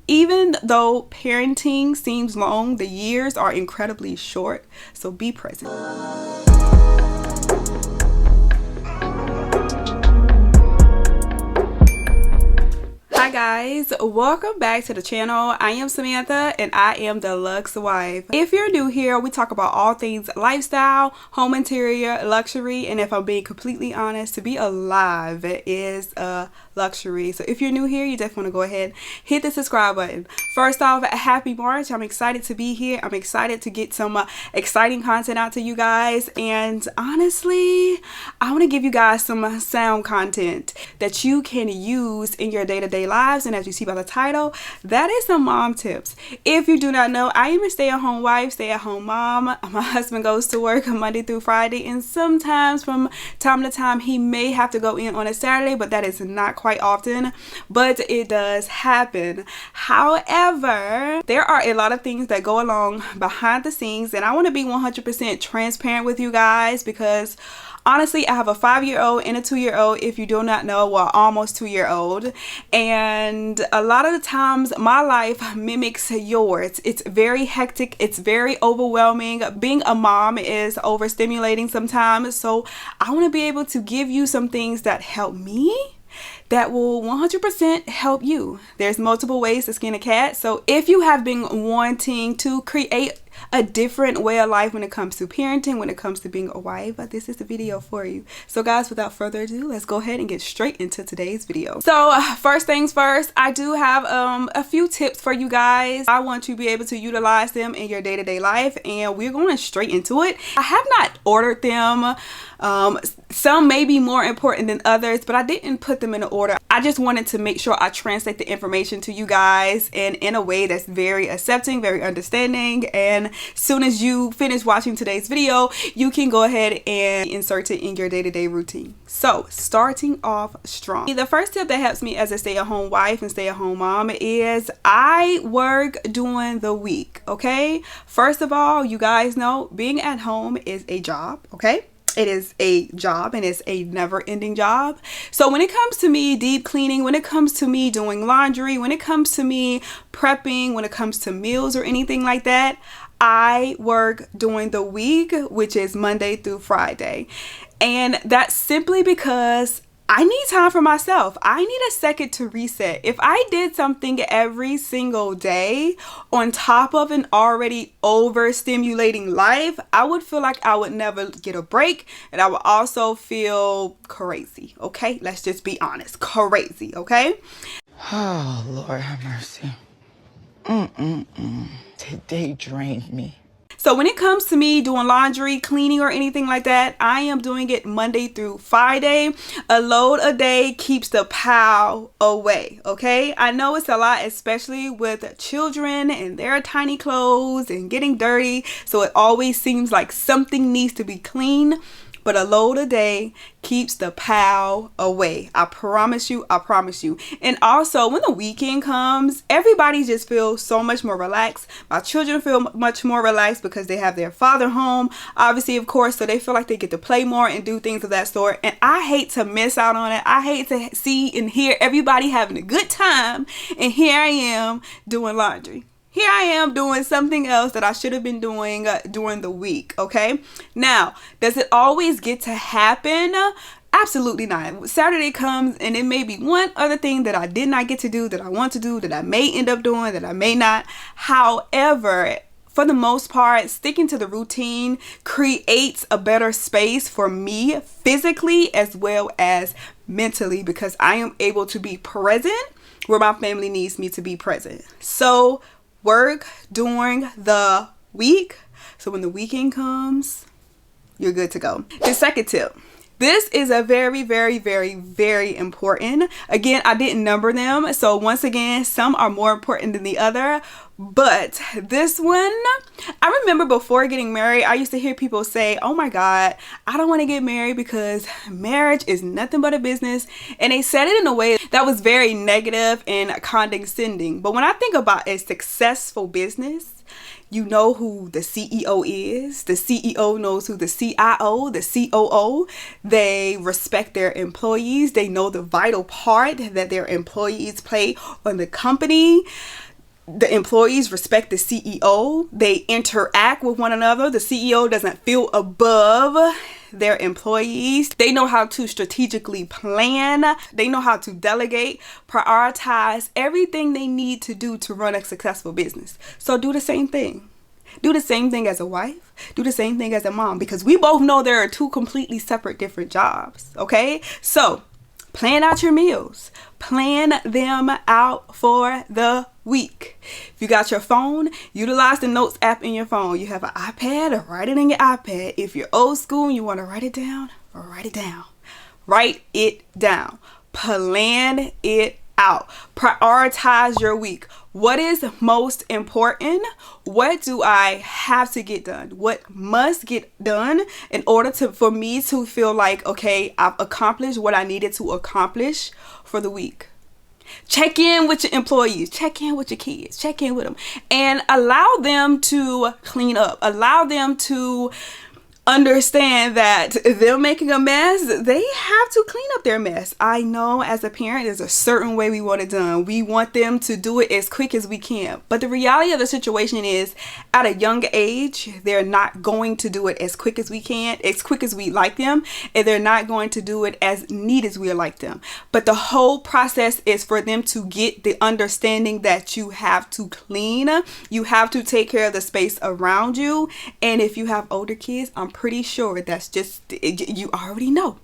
Even though parenting seems long, the years are incredibly short, so be present. Hi guys, welcome back to the channel. I am Samantha and I am the Luxe wife. If you're new here, we talk about all things lifestyle, home interior, luxury, and if I'm being completely honest, to be alive is a luxury. So if you're new here, you definitely want to go ahead, hit the subscribe button. First off, happy March. I'm excited to be here. I'm excited to get some exciting content out to you guys, and honestly, I want to give you guys some sound content that you can use in your day-to-day lives. And as you see by the title, that is some mom tips. If you do not know, I am a stay-at-home wife, stay-at-home mom. My husband goes to work Monday through Friday, and sometimes from time to time he may have to go in on a Saturday, but that is not quite often, but it does happen. However, there are a lot of things that go along behind the scenes, and I want to be 100% transparent with you guys because honestly, I have a 5-year-old and a 2-year-old, if you do not know, well, almost 2-year-old. And a lot of the times my life mimics yours. It's very hectic. It's very overwhelming. Being a mom is overstimulating sometimes. So I want to be able to give you some things that help me, that will 100% help you. There's multiple ways to skin a cat. So if you have been wanting to create a different way of life when it comes to parenting, when it comes to being a wife, this is the video for you. So guys, without further ado, let's go ahead and get straight into today's video. So first things first, I do have a few tips for you guys. I want you to be able to utilize them in your day-to-day life, and we're going straight into it. I have not ordered them. Some may be more important than others, but I didn't put them in order. I just wanted to make sure I translate the information to you guys and in a way that's very accepting, very understanding, and soon as you finish watching today's video, you can go ahead and insert it in your day-to-day routine. So starting off strong, the first tip that helps me as a stay-at-home wife and stay-at-home mom is I work during the week. Okay, first of all, you guys know being at home is a job. Okay, it is a job, and it's a never-ending job. So when it comes to me deep cleaning, when it comes to me doing laundry, when it comes to me prepping, when it comes to meals or anything like that, I work during the week, which is Monday through Friday. And that's simply because I need time for myself. I need a second to reset. If I did something every single day on top of an already overstimulating life, I would feel like I would never get a break, and I would also feel crazy. Okay, let's just be honest, crazy. Okay. Oh, Lord have mercy. Today drained me. So when it comes to me doing laundry, cleaning, or anything like that, I am doing it Monday through Friday. A load a day keeps the pile away. Okay, I know it's a lot, especially with children and their tiny clothes and getting dirty. So it always seems like something needs to be clean. But a load a day keeps the pile away. I promise you, I promise you. And also, when the weekend comes, everybody just feels so much more relaxed. My children feel much more relaxed because they have their father home, obviously, of course, so they feel like they get to play more and do things of that sort. And I hate to miss out on it. I hate to see and hear everybody having a good time, and here I am doing laundry. Here I am doing something else that I should have been doing during the week. Okay, now, does it always get to happen? Absolutely not. Saturday comes and it may be one other thing that I did not get to do, that I want to do, that I may end up doing, that I may not. However, for the most part, sticking to the routine creates a better space for me physically as well as mentally, because I am able to be present where my family needs me to be present. So work during the week, so when the weekend comes, you're good to go. The second tip. This is a very, very, very, very important. Again, I didn't number them. So once again, some are more important than the other. But this one, I remember before getting married, I used to hear people say, oh my God, I don't want to get married because marriage is nothing but a business. And they said it in a way that was very negative and condescending. But when I think about a successful business, you know who the CEO is. The CEO knows who the CIO, the COO. They respect their employees. They know the vital part that their employees play on the company. The employees respect the CEO. They interact with one another. The CEO doesn't feel above their employees. They know how to strategically plan. They know how to delegate, prioritize everything they need to do to run a successful business. So do the same thing. Do the same thing as a wife. Do the same thing as a mom, because we both know there are two completely separate, different jobs. Okay? So plan out your meals. Plan them out for the week. If you got your phone, utilize the notes app in your phone. You have an iPad, write it in your iPad. If you're old school and you want to write it down, write it down. Write it down. Plan it out. Prioritize your week. What is most important? What do I have to get done? What must get done in order for me to feel like, okay, I've accomplished what I needed to accomplish for the week? Check in with your employees, check in with your kids, check in with them, and allow them to clean up. Allow them to understand that they're making a mess. They have to clean up their mess. I know as a parent, there's a certain way we want it done. We want them to do it as quick as we can. But the reality of the situation is, at a young age, they're not going to do it as quick as we can, as quick as we like them, and they're not going to do it as neat as we like them. But the whole process is for them to get the understanding that you have to clean, you have to take care of the space around you. And if you have older kids, I'm pretty sure that's just, you already know.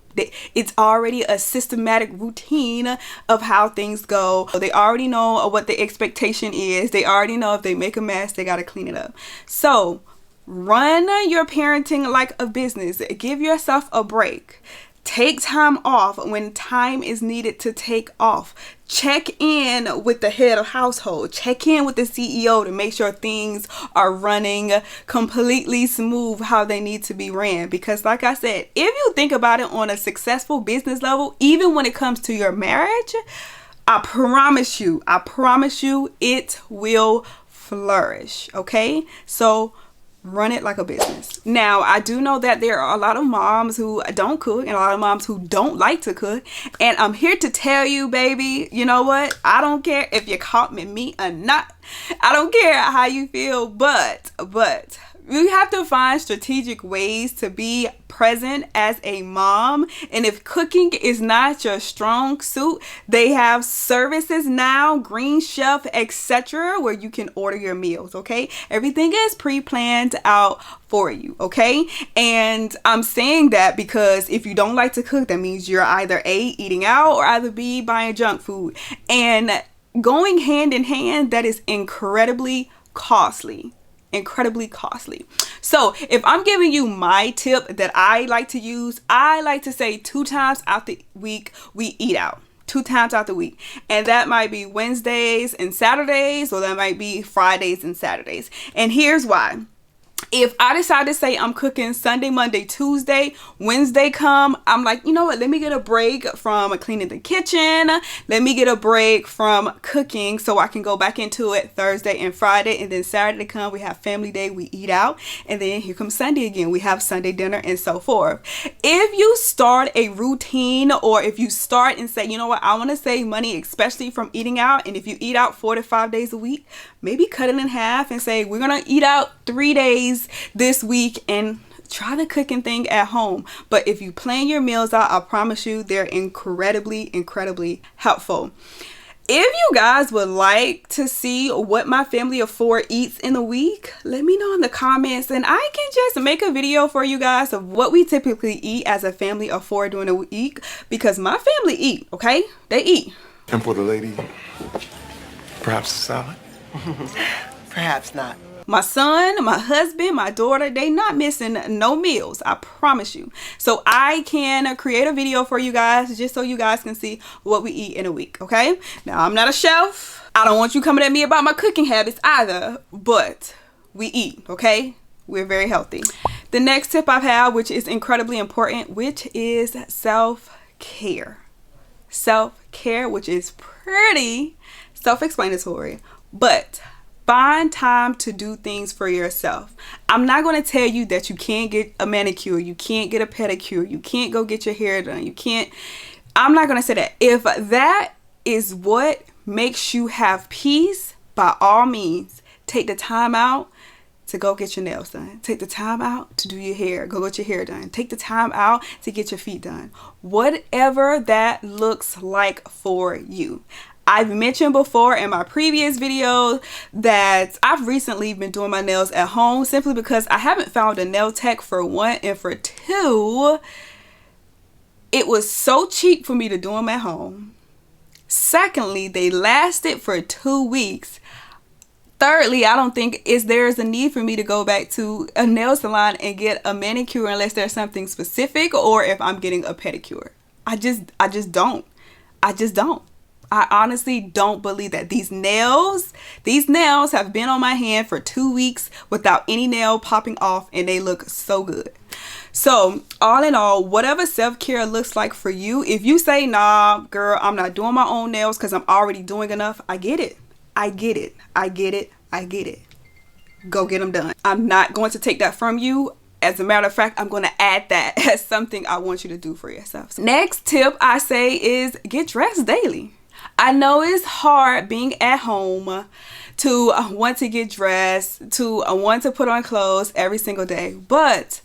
It's already a systematic routine of how things go. They already know what the expectation is. They already know if they make a mess, they got to clean it up. So run your parenting like a business. Give yourself a break. Take time off when time is needed to take off. Check in with the head of household. Check in with the CEO to make sure things are running completely smooth how they need to be ran. Because like I said, if you think about it on a successful business level, even when it comes to your marriage, I promise you, it will flourish. Okay? So run it like a business. Now, I do know that there are a lot of moms who don't cook and a lot of moms who don't like to cook. And I'm here to tell you, baby, you know what? I don't care if you caught me or not. I don't care how you feel, but you have to find strategic ways to be present as a mom. And if cooking is not your strong suit, they have services now, Green Chef, etc., where you can order your meals. Okay, everything is pre-planned out for you. Okay, and I'm saying that because if you don't like to cook, that means you're either A, eating out, or either B, buying junk food. And going hand in hand, that is incredibly costly. So if I'm giving you my tip that I like to use, I like to say 2 times out the week we eat out. 2 times out the week, and that might be Wednesdays and Saturdays, or that might be Fridays and Saturdays. And here's why. If I decide to say I'm cooking Sunday, Monday, Tuesday, Wednesday come, I'm like, you know what? Let me get a break from cleaning the kitchen. Let me get a break from cooking so I can go back into it Thursday and Friday. And then Saturday come, we have family day, we eat out. And then here comes Sunday again. We have Sunday dinner and so forth. If you start a routine, or if you start and say, you know what? I want to save money, especially from eating out. And if you eat out 4 to 5 days a week, maybe cut it in half and say, we're going to eat out 3 days this week and try the cooking thing at home. But if you plan your meals out, I promise you they're incredibly helpful. If you guys would like to see what my family of 4 eats in a week, let me know in the comments, and I can just make a video for you guys of what we typically eat as a family of 4 during a week, because my family eat, okay? They eat. And for the lady, perhaps a salad? Perhaps not. My son, my husband, my daughter, they not missing no meals, I promise you. So I can create a video for you guys just so you guys can see what we eat in a week, okay? Now, I'm not a chef. I don't want you coming at me about my cooking habits either, but we eat, okay? We're very healthy. The next tip I have, which is incredibly important, which is self-care. Self-care, which is pretty self-explanatory, but find time to do things for yourself. I'm not going to tell you that you can't get a manicure, you can't get a pedicure, you can't go get your hair done, you can't. I'm not going to say that. If that is what makes you have peace, by all means, take the time out to go get your nails done. Take the time out to do your hair. Go get your hair done. Take the time out to get your feet done. Whatever that looks like for you. I've mentioned before in my previous video that I've recently been doing my nails at home simply because I haven't found a nail tech, for one, and for two, it was so cheap for me to do them at home. Secondly, they lasted for 2 weeks. Thirdly, I don't think there's a need for me to go back to a nail salon and get a manicure unless there's something specific, or if I'm getting a pedicure. I just don't. I honestly don't believe that. These nails have been on my hand for 2 weeks without any nail popping off, and they look so good. So all in all, whatever self-care looks like for you, if you say, nah, girl, I'm not doing my own nails because I'm already doing enough, I get it. Go get them done. I'm not going to take that from you. As a matter of fact, I'm going to add that as something I want you to do for yourself. So next tip I say is get dressed daily. I know it's hard being at home to want to get dressed, to want to put on clothes every single day, but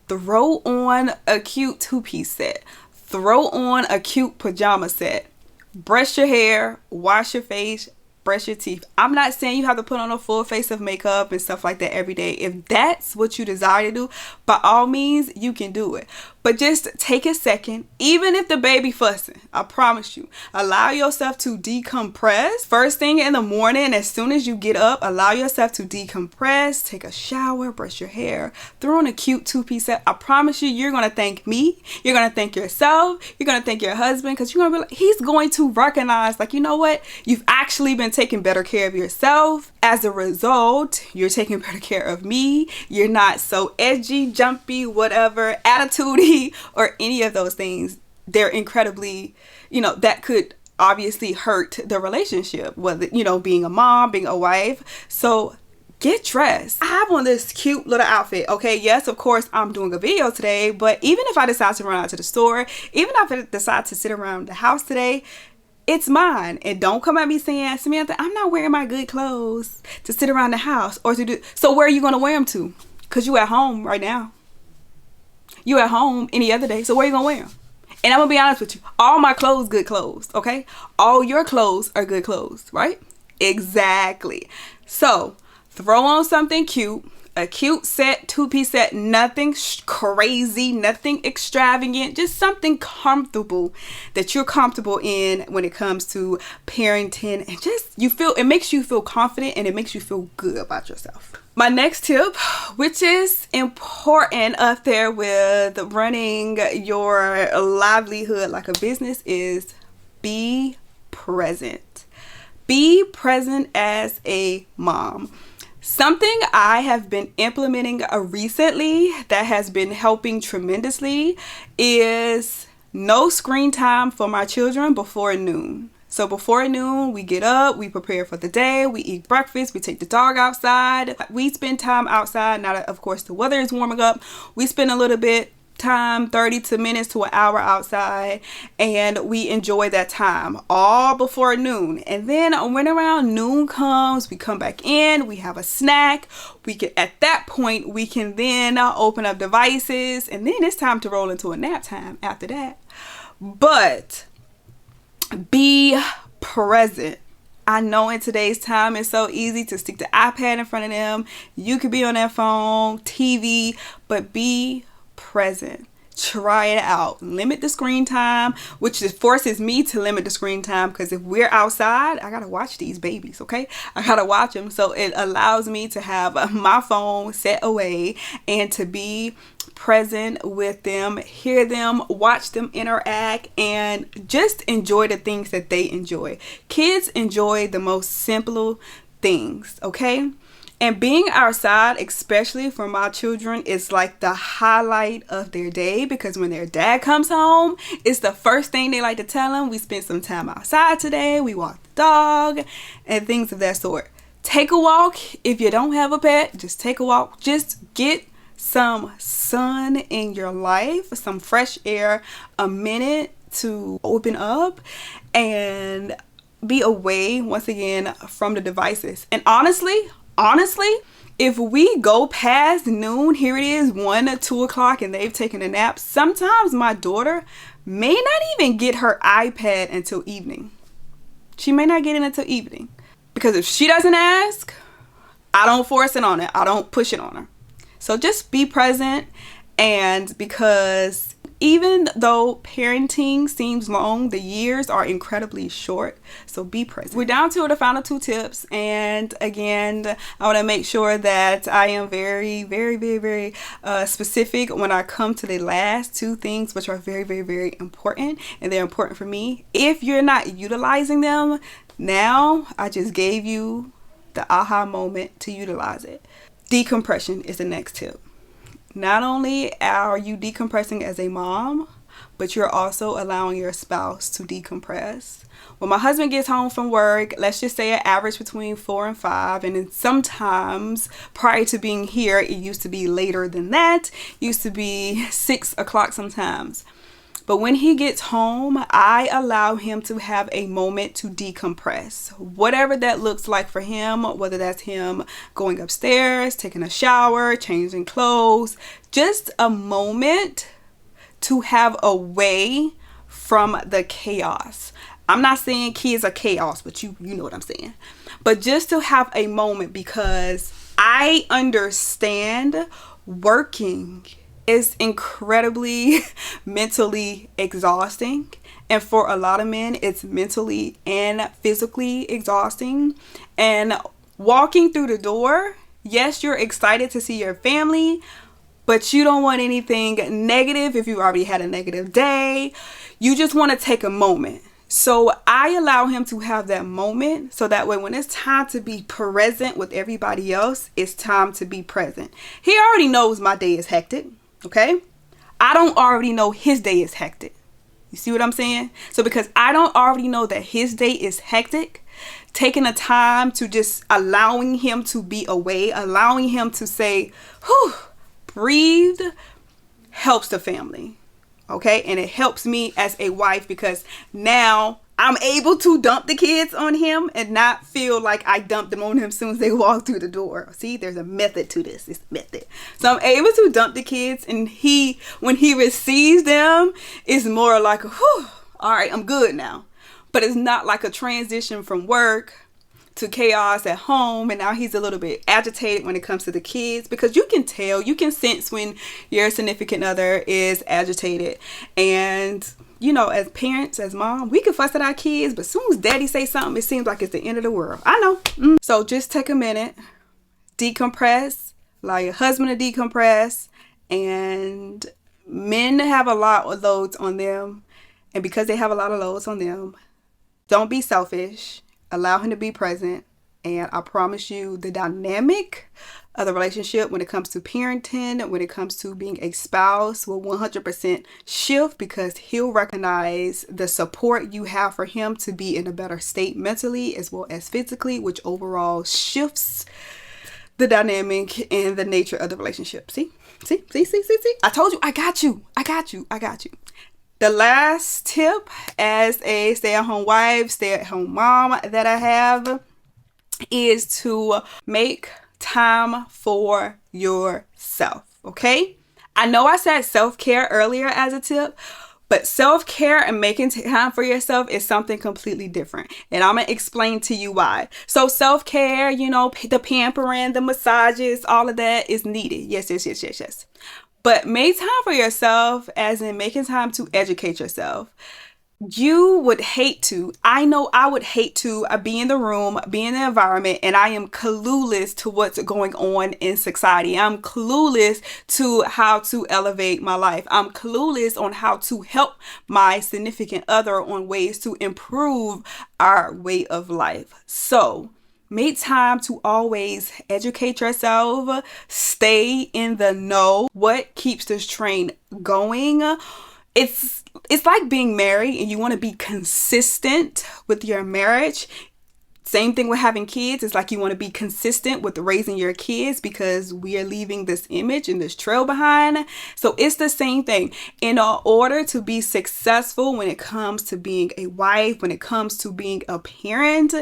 throw on a cute two-piece set. Throw on a cute pajama set. Brush your hair, wash your face, brush your teeth. I'm not saying you have to put on a full face of makeup and stuff like that every day. If that's what you desire to do, by all means, you can do it. But just take a second, even if the baby fussing, I promise you, allow yourself to decompress. First thing in the morning, as soon as you get up, allow yourself to decompress, take a shower, brush your hair, throw on a cute two-piece set. I promise you, you're going to thank me. You're going to thank yourself. You're going to thank your husband, because you're going to be like, he's going to recognize, like, you know what? You've actually been taking better care of yourself. As a result, you're taking better care of me. You're not so edgy, jumpy, whatever, attitude-y, or any of those things. They're incredibly, that could obviously hurt the relationship, whether, being a mom, being a wife. So get dressed. I have on this cute little outfit. Okay, yes, of course, I'm doing a video today, but even if I decide to run out to the store, even if I decide to sit around the house today, it's mine. And don't come at me saying, Samantha, I'm not wearing my good clothes to sit around the house or to do. So where are you going to wear them to? Because you at home right now. You at home any other day. So where are you going to wear them? And I'm going to be honest with you. All my clothes, good clothes. Okay. All your clothes are good clothes, right? Exactly. So throw on something cute. A cute set, two-piece set, nothing crazy, nothing extravagant, just something comfortable that you're comfortable in when it comes to parenting, and just it makes you feel confident and it makes you feel good about yourself. My next tip, which is important up there with running your livelihood like a business, is be present. Be present as a mom. Something I have been implementing recently that has been helping tremendously is no screen time for my children before noon. So before noon, we get up, we prepare for the day, we eat breakfast, we take the dog outside, we spend time outside. Now that, of course, the weather is warming up, we spend a little bit time, 30 minutes to an hour outside, and we enjoy that time all before noon. And then when around noon comes, we come back in, we have a snack. At that point, we can then open up devices, and then it's time to roll into a nap time after that. But be present. I know in today's time it's so easy to stick the iPad in front of them. You could be on their phone, TV, but be present. Try it out. Limit the screen time, which just forces me to limit the screen time, because if we're outside, I gotta watch these babies, okay? I gotta watch them. So it allows me to have my phone set away and to be present with them, hear them, watch them interact, and just enjoy the things that they enjoy. Kids enjoy the most simple things, okay? And being outside, especially for my children, is like the highlight of their day, because when their dad comes home, it's the first thing they like to tell them. We spent some time outside today. We walked the dog and things of that sort. Take a walk. If you don't have a pet, just take a walk. Just get some sun in your life, some fresh air, a minute to open up and be away once again from the devices. And honestly, if we go past noon, here it is 1 or 2 o'clock and they've taken a nap, sometimes my daughter may not even get her iPad until evening. She may not get it until evening. Because if she doesn't ask, I don't force it on her. I don't push it on her. So just be present. And because even though parenting seems long, the years are incredibly short. So be present. We're down to the final 2 tips. And again, I want to make sure that I am very, very, very, very specific when I come to the last 2 things, which are very, very, very important. And they're important for me. If you're not utilizing them now, I just gave you the aha moment to utilize it. Decompression is the next tip. Not only are you decompressing as a mom, but you're also allowing your spouse to decompress. When my husband gets home from work, let's just say an average between 4 and 5, and then sometimes prior to being here, it used to be later than that, used to be 6 o'clock sometimes. But when he gets home, I allow him to have a moment to decompress. Whatever that looks like for him, whether that's him going upstairs, taking a shower, changing clothes, just a moment to have away from the chaos. I'm not saying kids are chaos, but you know what I'm saying. But just to have a moment, because I understand working is incredibly mentally exhausting, and for a lot of men it's mentally and physically exhausting. And walking through the door, yes, you're excited to see your family, but you don't want anything negative. If you already had a negative day, you just want to take a moment. So I allow him to have that moment, so that way when it's time to be present with everybody else, it's time to be present. He already knows my day is hectic. Okay, I don't already know his day is hectic. You see what I'm saying? So because I don't already know that his day is hectic, taking the time to just allowing him to be away, allowing him to say, whew, breathe, helps the family. Okay, and it helps me as a wife, because now I'm able to dump the kids on him and not feel like I dumped them on him as soon as they walk through the door. See, there's a method to this. It's method. So I'm able to dump the kids, and when he receives them, it's more like, whew, all right, I'm good now. But it's not like a transition from work to chaos at home, and now he's a little bit agitated when it comes to the kids, because you can tell, you can sense when your significant other is agitated. And you know, as parents, as mom, we can fuss at our kids, but as soon as daddy say something, it seems like it's the end of the world. I know. So just take a minute, decompress, allow your husband to decompress. And men have a lot of loads on them. And because they have a lot of loads on them, don't be selfish. Allow him to be present. And I promise you, the dynamic of the relationship when it comes to parenting, when it comes to being a spouse, will 100% shift, because he'll recognize the support you have for him to be in a better state mentally as well as physically, which overall shifts the dynamic and the nature of the relationship. See? I told you, I got you. The last tip as a stay-at-home wife, stay-at-home mom that I have is to make time for yourself. Okay, I know I said self-care earlier as a tip, but self-care and making time for yourself is something completely different, and I'm gonna explain to you why. So self-care, you know, the pampering, the massages, all of that is needed. Yes. But make time for yourself, as in making time to educate yourself. You would hate to, I know I would hate to be in the room, be in the environment, and I am clueless to what's going on in society. I'm clueless to how to elevate my life. I'm clueless on how to help my significant other on ways to improve our way of life. So make time to always educate yourself, stay in the know. What keeps this train going? It's like being married and you want to be consistent with your marriage. Same thing with having kids. It's like you want to be consistent with raising your kids because we are leaving this image and this trail behind. So it's the same thing. In order to be successful when it comes to being a wife, when it comes to being a parent,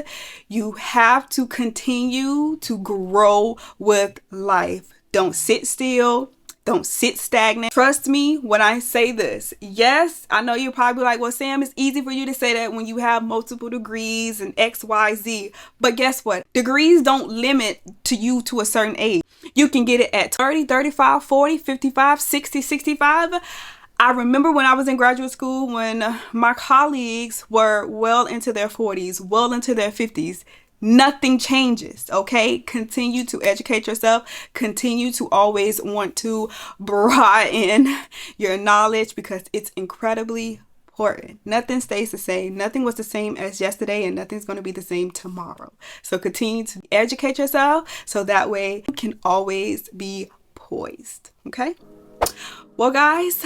you have to continue to grow with life. Don't sit still. Don't sit stagnant. Trust me when I say this. Yes, I know you're probably like, well, Sam, it's easy for you to say that when you have multiple degrees and X, Y, Z. But guess what? Degrees don't limit to you to a certain age. You can get it at 30, 35, 40, 55, 60, 65. I remember when I was in graduate school when my colleagues were well into their 40s, well into their 50s. Nothing changes, okay? Continue to educate yourself. Continue to always want to broaden your knowledge because it's incredibly important. Nothing stays the same. Nothing was the same as yesterday and nothing's going to be the same tomorrow. So continue to educate yourself so that way you can always be poised, okay? Well, guys,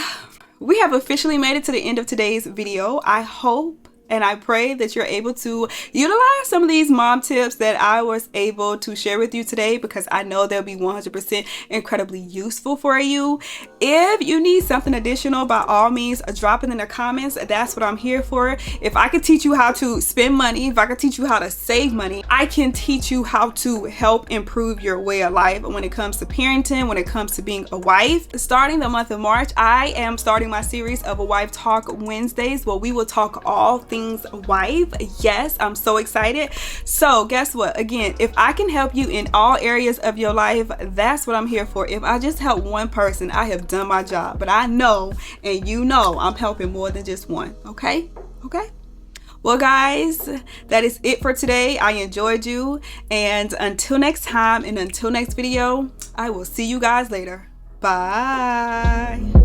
we have officially made it to the end of today's video. I hope and I pray that you're able to utilize some of these mom tips that I was able to share with you today because I know they'll be 100% incredibly useful for you. If you need something additional, by all means, drop it in the comments. That's what I'm here for. If I could teach you how to spend money, if I could teach you how to save money, I can teach you how to help improve your way of life when it comes to parenting, when it comes to being a wife. Starting the month of March, I am starting my series of a Wife Talk Wednesdays where we will talk all things wife. Yes, I'm so excited. So guess what? Again, if I can help you in all areas of your life, that's what I'm here for. If I just help one person, I have done my job. But I know, and you know, I'm helping more than just one. Okay? Okay? Well, guys, that is it for today. I enjoyed you. And until next time and until next video, I will see you guys later. Bye.